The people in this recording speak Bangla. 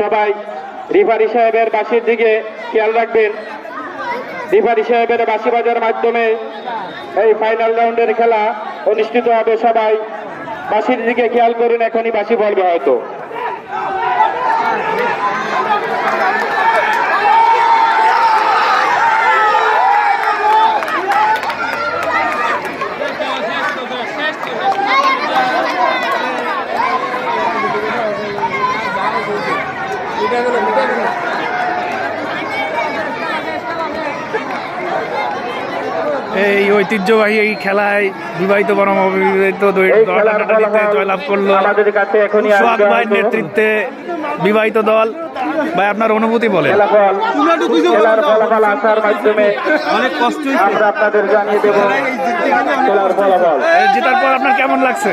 সবাই রেফারি সাহেবের বাঁশির দিকে খেয়াল রাখবেন। রেফারি সাহেবের বাঁশি বাজার মাধ্যমে এই ফাইনাল রাউন্ডের খেলা অনুষ্ঠিত হবে। সবাই বাঁশির দিকে খেয়াল করুন, এখনই বাঁশি বলবে হয়তো। এই ঐতিহ্যবাহী এই খেলায় বিবাহিত বরং অবিবাহিত জয়লাভ করলো সোহাগ ভাইয়ের নেতৃত্বে বিবাহিত দল। ভাই আপনার অনুভূতি বলেন। খেলার ফলাফল আসার মাধ্যমে অনেক কষ্ট আমরা আপনাদের জানিয়ে দেব খেলার ফলাফল। জেতার পর আপনার কেমন লাগছে?